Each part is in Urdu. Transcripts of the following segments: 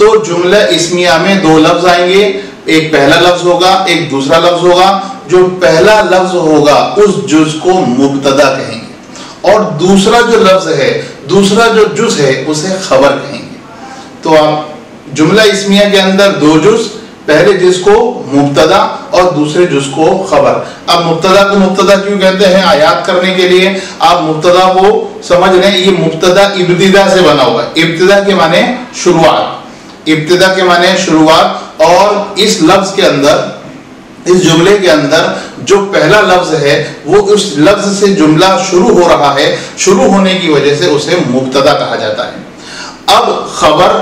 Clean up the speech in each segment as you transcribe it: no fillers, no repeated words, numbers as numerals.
تو جملہ اسمیہ میں دو لفظ آئیں گے، ایک پہلا لفظ ہوگا، ایک دوسرا لفظ ہوگا۔ جو پہلا لفظ ہوگا اس جز کو مبتدا کہیں گے، اور دوسرا جو لفظ ہے، دوسرا جو جز ہے اسے خبر کہیں گے۔ تو آپ جملہ اسمیہ کے اندر دو جز، پہلے جز کو مبتدا اور دوسرے جز کو خبر۔ اب مبتدا کو مبتدا کیوں کہتے ہیں؟ آیات کرنے کے لیے آپ مبتدا کو سمجھ رہے ہیں، یہ مبتدا ابتدا سے بنا ہوا ہے۔ ابتدا کے معنی شروعات، ابتدا کے معنی شروعات، اور اس لفظ کے اندر، اس جملے کے اندر جو پہلا لفظ ہے وہ اس لفظ سے جملہ شروع ہو رہا ہے، شروع ہونے کی وجہ سے اسے مبتدا کہا جاتا ہے۔ اب خبر،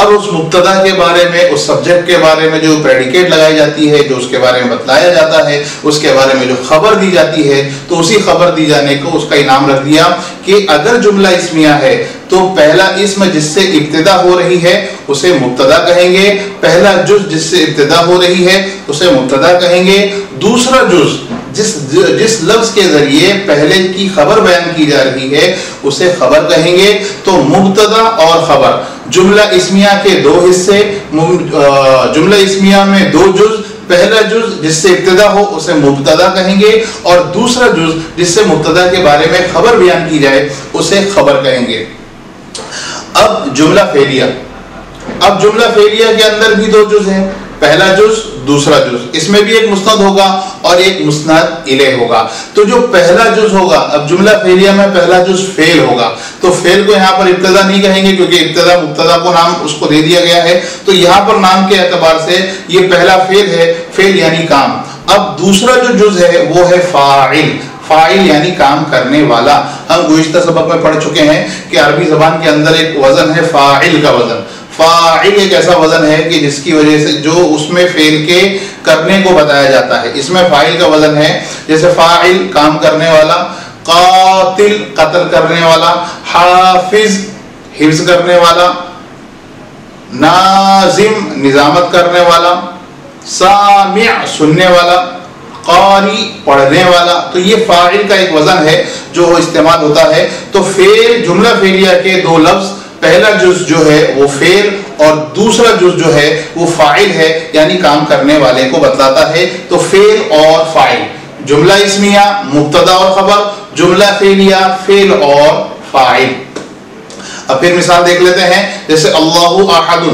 اب اس مبتدا کے بارے میں، اس سبجیکٹ کے بارے میں جو پریڈیکیٹ لگائی جاتی ہے، جو اس کے بارے میں بتلایا جاتا ہے، اس کے بارے میں جو خبر دی جاتی ہے، تو اسی خبر دی جانے کو اس کا انعام رکھ دیا کہ اگر جملہ اسمیہ ہے تو پہلا اسم جس سے ابتدا ہو رہی ہے اسے مبتدا کہیں گے، پہلا جز جس سے ابتدا ہو رہی ہے اسے مبتدا کہیں گے، دوسرا جز جس لفظ کے ذریعے پہلے کی خبر بیان کی جا رہی ہے اسے خبر کہیں گے۔ تو مبتدا اور خبر، جملہ اسمیہ کے دو حصے، جملہ اسمیہ میں دو جز، پہلا جز جس سے ابتدا ہو اسے مبتدا کہیں گے، اور دوسرا جز جس سے مبتدا کے بارے میں خبر بیان کی جائے اسے خبر کہیں گے۔ اب جملہ فعلیہ، اب جملہ فعلیہ کے اندر بھی دو جز ہیں، پہلا جز دوسرا جز، اس میں بھی ایک مسند ہوگا اور ایک مسند الیہ ہوگا۔ تو جو پہلا جز ہوگا، اب جملہ فعلیہ میں پہلا جز فعل ہوگا، تو فعل کو یہاں پر ابتدا نہیں کہیں گے کیونکہ ابتدا مبتدا کو نام اس کو دے دیا گیا ہے، تو یہاں پر نام کے اعتبار سے یہ پہلا فعل ہے، فعل یعنی کام۔ اب دوسرا جو جز ہے وہ ہے فاعل، فاعل یعنی کام کرنے والا۔ ہم گزشتہ سبق میں پڑھ چکے ہیں کہ عربی زبان کے اندر ایک وزن ہے فاعل کا وزن۔ فاعل ایک ایسا وزن ہے کہ جس کی وجہ سے جو اس میں فعل کے کرنے کو بتایا جاتا ہے، اس میں فاعل کا وزن ہے، جیسے فاعل کام کرنے والا، قاتل قتل کرنے والا، حافظ حفظ کرنے والا، ناظم نظامت کرنے والا، سامع سننے والا، قاری پڑھنے والا۔ تو یہ فاعل کا ایک وزن ہے جو استعمال ہوتا ہے۔ تو فعل، جملہ فعلیہ کے دو لفظ، پہلا جز جو ہے وہ فعل اور دوسرا جز جو ہے وہ فاعل ہے، یعنی کام کرنے والے کو بتلاتا ہے۔ تو فعل اور فاعل، جملہ اسمیہ مبتدا اور خبر، جملہ فعلیہ فعل اور فاعل۔ اب پھر مثال دیکھ لیتے ہیں، جیسے اللہ احد۔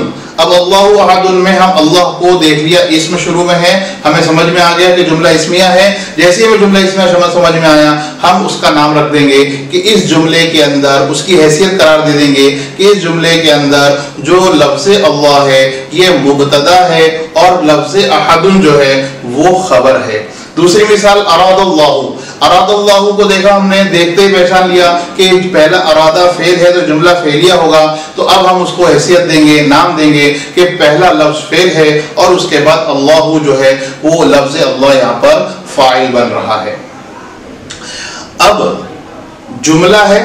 اب اللہ احد میں ہم اللہ کو دیکھ لیا، اسم شروع میں ہے، ہمیں سمجھ میں آ گیا کہ جملہ اسمیہ ہے۔ جیسے ہی جملہ اسمیہ سمجھ میں آیا، ہم اس کا نام رکھ دیں گے کہ اس جملے کے اندر اس کی حیثیت قرار دے دیں گے کہ اس جملے کے اندر جو لفظ اللہ ہے یہ مبتدا ہے اور لفظ احد جو ہے وہ خبر ہے۔ دوسری مثال اراد اللہ۔ اراد اللہ کو دیکھا ہم نے، دیکھتے ہی پہچان لیا کہ پہلا ارادہ فعل ہے تو جملہ فعلیہ ہوگا، تو اب ہم اس کو حیثیت دیں گے، نام دیں گے کہ پہلا لفظ فعل ہے اور اس کے بعد اللہ جو ہے وہ لفظ اللہ یہاں پر فاعل بن رہا ہے۔ اب جملہ ہے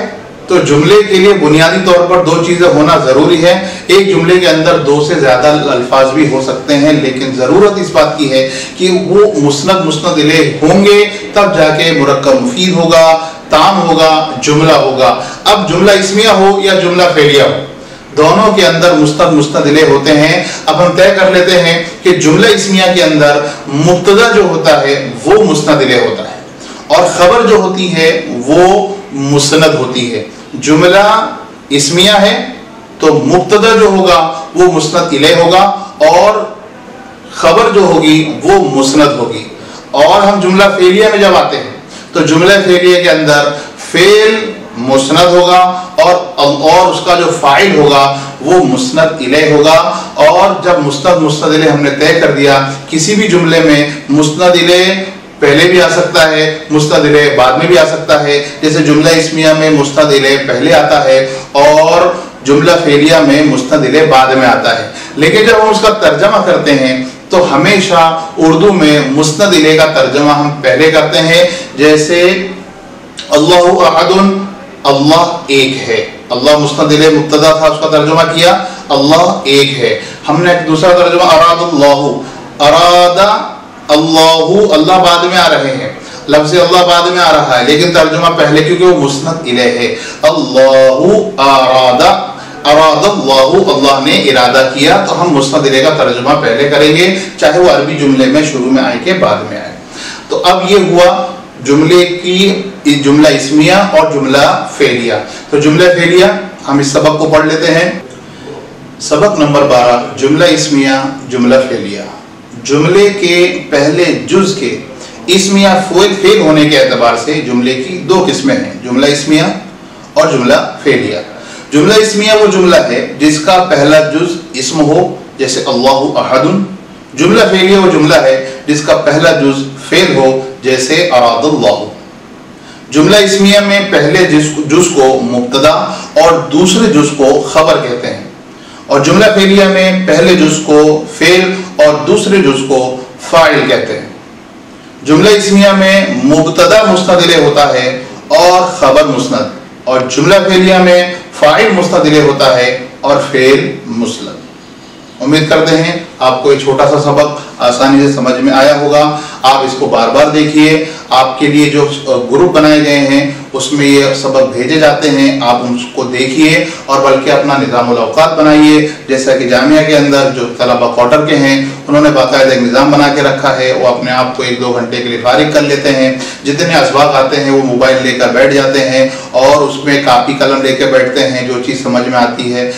تو جملے کے لیے بنیادی طور پر دو چیزیں ہونا ضروری ہے۔ ایک جملے کے اندر دو سے زیادہ الفاظ بھی ہو سکتے ہیں، لیکن ضرورت اس بات کی ہے کہ وہ مسند الیہ ہوں گے، تب جا کے مرکب مفید ہوگا، تام ہوگا، جملہ ہوگا۔ اب جملہ اسمیہ ہو یا جملہ فعلیہ ہو، دونوں کے اندر مسند الیہ ہوتے ہیں۔ اب ہم طے کر لیتے ہیں کہ جملہ اسمیہ کے اندر مبتدا جو ہوتا ہے وہ مسند الیہ ہوتا ہے اور خبر جو ہوتی ہے وہ مسند ہوتی ہے۔ جملہ اسمیہ ہے تو مبتدا جو ہوگا وہ مسند الیہ ہوگا اور خبر جو ہوگی وہ مسند ہوگی۔ اور ہم جملہ فعلیہ میں جب آتے ہیں تو جملہ فعلیہ کے اندر فعل مسند ہوگا اور اس کا جو فاعل ہوگا وہ مسند الیہ ہوگا۔ اور جب مسند الیہ ہم نے طے کر دیا، کسی بھی جملے میں مسند الیہ پہلے بھی آ سکتا ہے، مسند الیہ بعد میں بھی آ سکتا ہے، جیسے جملہ اسمیہ میں مسند الیہ پہلے آتا ہے اور جملہ فعلیہ میں مسند الیہ بعد میں آتا ہے۔ لیکن جب ہم اس کا ترجمہ کرتے ہیں تو ہمیشہ اردو میں مسند الیہ کا ترجمہ ہم پہلے کرتے ہیں، جیسے اللہ احد، اللہ ایک ہے۔ اللہ مسند الیہ مبتدا تھا، اس کا ترجمہ کیا اللہ ایک ہے۔ ہم نے ایک دوسرا ترجمہ اراد اللہ، اراد اللہ، اللہ بعد میں آ رہے ہیں، لفظ اللہ بعد میں آ رہا ہے لیکن ترجمہ پہلے کیونکہ وہ مسند الیہ ہے۔ اللہ اراد، اراد اللہ، اللہ نے ارادہ کیا، تو ہم مسند الیہ کا ترجمہ پہلے کریں گے، چاہے وہ عربی جملے میں شروع میں آئے کہ بعد میں آئے۔ تو اب یہ ہوا جملے کی جملہ اسمیہ اور جملہ فعلیہ۔ تو جملہ فعلیہ ہم اس سبق کو پڑھ لیتے ہیں۔ سبق نمبر 12، جملہ اسمیہ جملہ فعلیہ۔ جملے کے پہلے جز کے اسمیہ فعل ہونے کے اعتبار سے جملے کی دو قسمیں ہیں، جملہ اسمیہ اور جملہ فعلیہ۔ جملہ اسمیہ وہ جملہ ہے جس کا پہلا جز اسم ہو، جیسے اللہ احد۔ جملہ فعلیہ وہ جملہ ہے جس کا پہلا جز فعل ہو، جیسے اراد اللہ۔ جملہ اسمیہ میں پہلے جز کو مبتدا اور دوسرے جز کو خبر کہتے ہیں، اور جملہ فعلیہ میں پہلے جز کو فعل اور دوسرے جز کو فاعل کہتے ہیں۔ جملہ اسمیہ میں مبتدا مسند الیہ ہوتا ہے اور خبر مسند، اور جملہ فعلیہ میں فاعل مسند الیہ ہوتا ہے اور فعل مسند۔ امید کرتے ہیں آپ کو یہ چھوٹا سا سبق آسانی سے سمجھ میں آیا ہوگا۔ آپ اس کو بار بار دیکھیے، آپ کے لیے جو گروپ بنائے گئے ہیں اس میں یہ سبق بھیجے جاتے ہیں، آپ ان کو دیکھیے اور بلکہ اپنا نظام الاوقات بنائیے، جیسا کہ جامعہ کے اندر جو طلبہ کوارٹر کے ہیں انہوں نے باقاعدہ ایک نظام بنا کے رکھا ہے، وہ اپنے آپ کو 1-2 گھنٹے کے لیے فارغ کر لیتے ہیں، جتنے اسباق آتے ہیں وہ موبائل لے کر بیٹھ جاتے ہیں اور اس میں کاپی قلم لے کے بیٹھتے ہیں، جو چیز سمجھ میں آتی ہے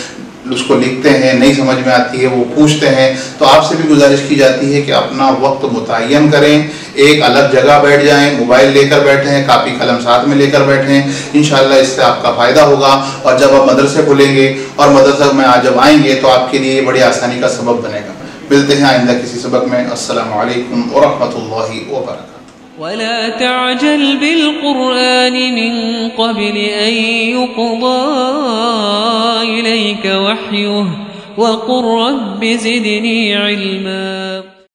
اس کو لکھتے ہیں، نہیں سمجھ میں آتی ہے وہ پوچھتے ہیں۔ تو آپ سے بھی گزارش کی جاتی ہے کہ اپنا وقت متعین کریں، ایک الگ جگہ بیٹھ جائیں، موبائل لے کر بیٹھیں، کاپی قلم ساتھ میں لے کر بیٹھیں، انشاءاللہ اس سے آپ کا فائدہ ہوگا۔ اور جب آپ مدرسے کھولیں گے اور مدرسہ میں جب آئیں گے تو آپ کے لیے بڑی آسانی کا سبب بنے گا۔ ملتے ہیں آئندہ کسی سبق میں۔ السلام علیکم ورحمۃ اللہ وبرکاتہ۔ ولا تعجل بالقرآن من قبل أن يقضى إليك وحيه وقل رب زدني علما۔